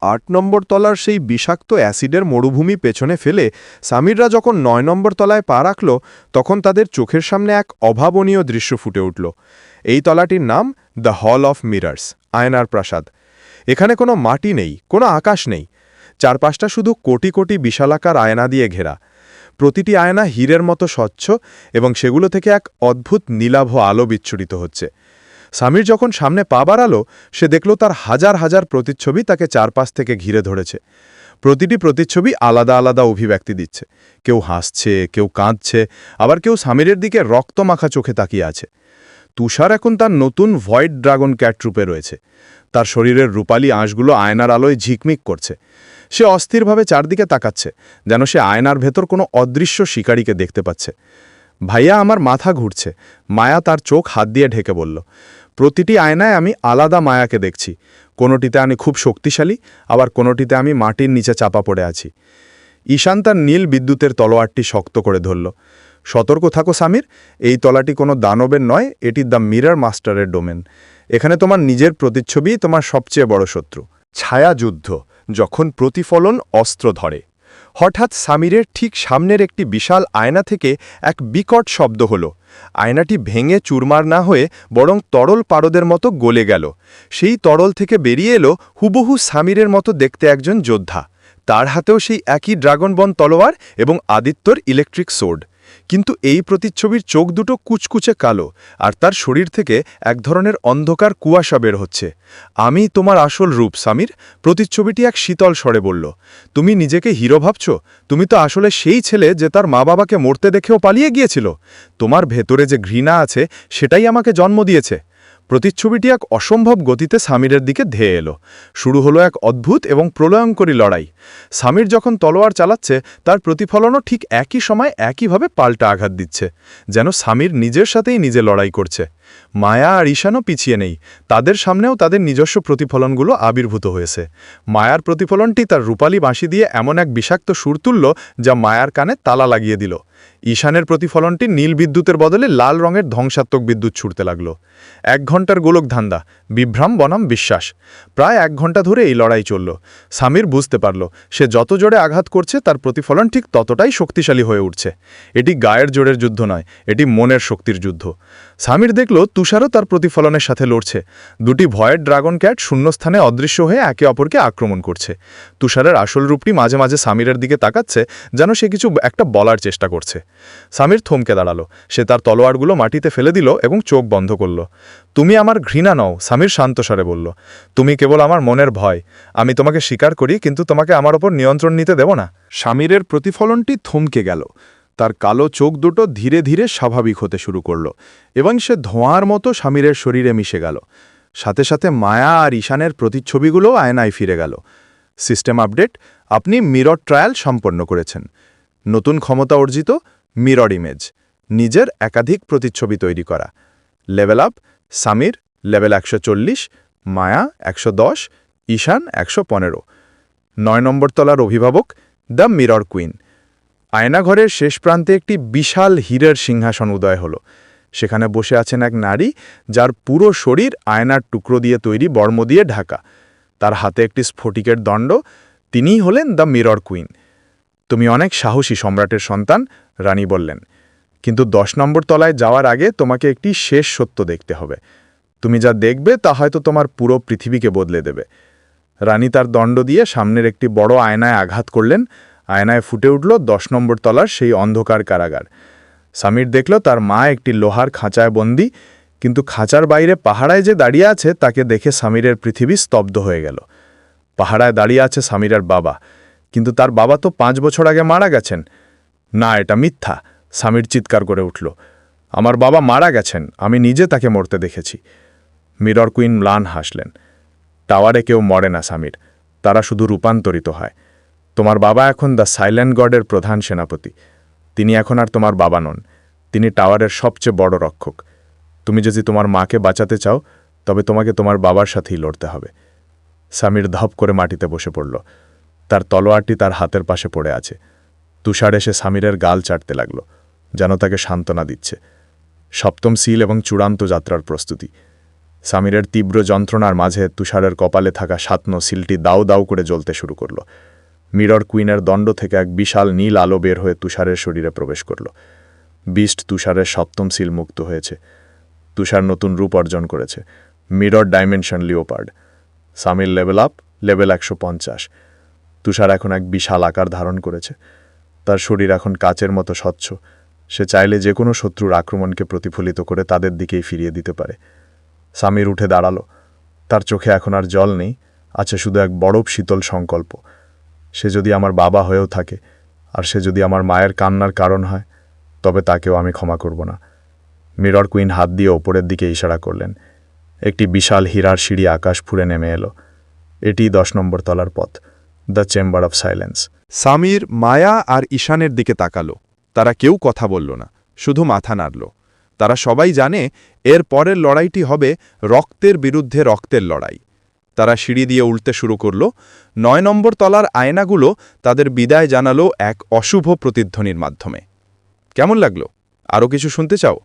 8 নম্বর তলার সেই বিষাক্ত অ্যাসিডের মরুভূমি পেছনে ফেলে সামিররা যখন 9 নম্বর তলায় পা রাখল তখন তাদের চোখের সামনে এক অভাবনীয় দৃশ্য ফুটে উঠল। এই তলাটির নাম দ্য হল অফ মিরার্স, আয়নার প্রাসাদ। এখানে কোনো মাটি নেই, কোনো আকাশ নেই, চারপাশটা শুধু কোটি কোটি বিশালাকার আয়না দিয়ে ঘেরা। প্রতিটি আয়না হীরের মতো স্বচ্ছ এবং সেগুলো থেকে এক অদ্ভুত নীলাভ আলো বিচ্ছুরিত হচ্ছে। সামির যখন সামনে পা বাড়ালো সে দেখল তার হাজার হাজার প্রতিচ্ছবি তাকে চারপাশ থেকে ঘিরে ধরেছে। প্রতিটি প্রতিচ্ছবি আলাদা আলাদা অভিব্যক্তি দিচ্ছে। কেউ হাসছে, কেউ কাঁদছে, আবার কেউ সামিরের দিকে রক্তমাখা চোখে তাকিয়ে আছে। তুষার এখন তার নতুন ভয়েড ড্রাগন ক্যাট রূপে রয়েছে। তার শরীরের রূপালী আঁশগুলো আয়নার আলোয় ঝিকমিক করছে। সে অস্থিরভাবে চারদিকে তাকাচ্ছে, যেন সে আয়নার ভেতর কোনো অদৃশ্য শিকারীকে দেখতে পাচ্ছে। ভাইয়া, আমার মাথা ঘুরছে, মায়া তার চোখ হাত দিয়ে ঢেকে বলল। প্রতিটি আয়নায় আমি আলাদা মায়াকে দেখছি। কোনোটিতে আমি খুব শক্তিশালী, আবার কোনোটিতে আমি মাটির নিচে চাপা পড়ে আছি। ঈশান তার নীল বিদ্যুতের তলোয়ারটি শক্ত করে ধরল। সতর্ক থাকো সামির, এই তলাটি কোনো দানবের নয়, এটি দ্য মিরর মাস্টারের ডোমেন। এখানে তোমার নিজের প্রতিচ্ছবি তোমার সবচেয়ে বড় শত্রু। ছায়াযুদ্ধ, যখন প্রতিফলন অস্ত্র ধরে। হঠাৎ সামিরের ঠিক সামনের একটি বিশাল আয়না থেকে এক বিকট শব্দ হল। আয়নাটি ভেঙে চুরমার না হয়ে বরং তরল পারদের মতো গলে গেল। সেই তরল থেকে বেরিয়ে এলো হুবহু সামিরের মতো দেখতে একজন যোদ্ধা। তার হাতেও সেই একই ড্রাগনবন তলোয়ার এবং আদিত্যর ইলেকট্রিক সোর্ড। কিন্তু এই প্রতিচ্ছবির চোখ দুটো কুচকুচে কালো, আর তার শরীর থেকে এক ধরনের অন্ধকার কুয়াশা বের হচ্ছে। আমি তোমার আসল রূপ সামির, প্রতিচ্ছবিটি এক শীতল স্বরে বলল। তুমি নিজেকে হিরো ভাবছ? তুমি তো আসলে সেই ছেলে যে তার মা বাবাকে মরতে দেখেও পালিয়ে গিয়েছিল। তোমার ভেতরে যে ঘৃণা আছে সেটাই আমাকে জন্ম দিয়েছে। প্রতিচ্ছবিটি এক অসম্ভব গতিতে সামিরের দিকে ধেয়ে এলো। শুরু হলো এক অদ্ভুত এবং প্রলয়ঙ্করী লড়াই। সামির যখন তলোয়ার চালাচ্ছে তার প্রতিফলনও ঠিক একই সময় একইভাবে পাল্টা আঘাত দিচ্ছে, যেন সামির নিজের সাথেই নিজে লড়াই করছে। মায়া আর ঈশানও পিছিয়ে নেই, তাদের সামনেও তাদের নিজস্ব প্রতিফলনগুলো আবির্ভূত হয়েছে। মায়ার প্রতিফলনটি তার রূপালী বাঁশি দিয়ে এমন এক বিষাক্ত সুর তুলল যা মায়ার কানে তালা লাগিয়ে দিল। ঈশানের প্রতিফলনটি নীল বিদ্যুতের বদলে লাল রঙের ধ্বংসাত্মক বিদ্যুৎ ছুটতে লাগল। 1 ঘন্টার গোলক ধান্দা, বিভ্রাম বনাম বিশ্বাস। প্রায় 1 ঘন্টা ধরে এই লড়াই চলল। সামির বুঝতে পারল সে যত জোরে আঘাত করছে তার প্রতিফলন ঠিক ততটাই শক্তিশালী হয়ে উঠছে। এটি গায়ের জোরের যুদ্ধ নয়, এটি মনের শক্তির যুদ্ধ। সামির দেখল তুষারও তার প্রতিফলনের সাথে লড়ছে। দুটি ভয়ের ড্রাগন ক্যাট শূন্যস্থানে অদৃশ্য হয়ে একে অপরকে আক্রমণ করছে। তুষারের আসল রূপটি মাঝে মাঝে সামিরের দিকে তাকাচ্ছে, যেন সে কিছু একটা বলার চেষ্টা করছে। সামির থমকে দাঁড়ালো। সে তার তলোয়ারগুলো মাটিতে ফেলে দিল এবং চোখ বন্ধ করল। তুমি আমার ঘৃণা নও, সামির শান্ত স্বরে বলল। তুমি কেবল আমার মনের ভয়। আমি তোমাকে স্বীকার করি, কিন্তু তোমাকে আমার ওপর নিয়ন্ত্রণ নিতে দেব না। সামিরের প্রতিফলনটি থমকে গেল। তার কালো চোখ দুটো ধীরে ধীরে স্বাভাবিক হতে শুরু করল এবং সে ধোঁয়ার মতো সামিরের শরীরে মিশে গেল। সাথে সাথে মায়া আর ঈশানের প্রতিচ্ছবিগুলোও আয়নায় ফিরে গেল। সিস্টেম আপডেট, আপনি মিরর ট্রায়াল সম্পন্ন করেছেন। নতুন ক্ষমতা অর্জিত, মিরর ইমেজ, নিজের একাধিক প্রতিচ্ছবি তৈরি করা। লেভেল আপ, সামির লেভেল 140, মায়া 110, ঈশান 115। 9 নম্বর তলার অভিভাবক দ্য মিরর কুইন। আয়নাঘরের শেষ প্রান্তে একটি বিশাল হীরের সিংহাসন উদয় হল। সেখানে বসে আছেন এক নারী যার পুরো শরীর আয়নার টুকরো দিয়ে তৈরি বর্ম দিয়ে ঢাকা। তার হাতে একটি স্ফটিকের দণ্ড। তিনিই হলেন দ্য মিরর কুইন। তুমি অনেক সাহসী সম্রাটের সন্তান, রানী বললেন, কিন্তু 10 নম্বর তলায় যাওয়ার আগে তোমাকে একটি শেষ সত্য দেখতে হবে। তুমি যা দেখবে তা হয়তো তোমার পুরো পৃথিবীকে বদলে দেবে। রানী তার দণ্ড দিয়ে সামনের একটি বড় আয়নায় আঘাত করলেন। আয়নায় ফুটে উঠল 10 নম্বর তলার সেই অন্ধকার কারাগার। সামির দেখল তার মা একটি লোহার খাঁচায় বন্দী, কিন্তু খাঁচার বাইরে পাহাড়ায় যে দাঁড়িয়ে আছে তাকে দেখে সামিরের পৃথিবী স্তব্ধ হয়ে গেল। পাহাড়ায় দাঁড়িয়ে আছে সামিরের বাবা, কিন্তু তার বাবা তো 5 বছর আগে মারা গেছেন। না, এটা মিথ্যা, সামির চিৎকার করে উঠল। আমার বাবা মারা গেছেন, আমি নিজে তাকে মরতে দেখেছি। মিরর কুইন ম্লান হাসলেন। টাওয়ারে কেউ মরে না সামির, তারা শুধু রূপান্তরিত হয়। তোমার বাবা এখন দ্য সাইলেন্ট গডের প্রধান সেনাপতি। তিনি এখন আর তোমার বাবা নন, তিনি টাওয়ারের সবচেয়ে বড় রক্ষক। তুমি যদি তোমার মাকে বাঁচাতে চাও তবে তোমাকে তোমার বাবার সাথেই লড়তে হবে। সামির ধপ করে মাটিতে বসে পড়ল। তার তলোয়ারটি তার হাতের পাশে পড়ে আছে। তুষার এসে সামিরের গাল চাটতে লাগল, যেন তাকে সান্ত্বনা দিচ্ছে। 7ম সিল এবং চূড়ান্ত যাত্রার প্রস্তুতি। সামিরের তীব্র যন্ত্রণার মাঝে তুষারের কপালে থাকা সাতনো সিলটি দাউ দাউ করে জ্বলতে শুরু করল। মিরর কুইনের দণ্ড থেকে এক বিশাল নীল আলো বের হয়ে তুষারের শরীরে প্রবেশ করল। বিস্ট তুষারের সপ্তম সিল মুক্ত হয়েছে। তুষার নতুন রূপ অর্জন করেছে, mirror dimension leopard. Samir level up, level 150। তুষার এখন এক বিশাল আকার ধারণ করেছে। তার শরীর এখন কাচের মতো স্বচ্ছ। সে চাইলে যে কোনো শত্রুর আক্রমণকে প্রতিফলিত করে তাদের দিকেই ফিরিয়ে দিতে পারে। সামির উঠে দাঁড়ালো। তার চোখে এখন আর জল নেই, আছে শুধু এক বরফ শীতল সংকল্প। সে যদি আমার বাবা হয়েও থাকে, আর সে যদি আমার মায়ের কান্নার কারণ হয়, তবে তাকেও আমি ক্ষমা করব না। মিরর কুইন হাত দিয়ে ওপরের দিকে ইশারা করলেন। একটি বিশাল হীরার সিঁড়ি আকাশ ফুঁড়ে নেমে এলো। এটি 10 নম্বর তলার পথ, the chamber of silence. Samir, Maya আর ঈশানের দিকে তাকালো। তারা কেউ কথা বলল না, শুধু মাথা নাড়ল। তারা সবাই জানে এর পরের লড়াইটি হবে রক্তের বিরুদ্ধে রক্তের লড়াই। তারা সিঁড়ি দিয়ে উঠতে শুরু করল। 9 নম্বর তলার আয়নাগুলো তাদের বিদায় জানালো এক অশুভ প্রতিধ্বনির মাধ্যমে। কেমন লাগলো? আরও কিছু শুনতে চাও?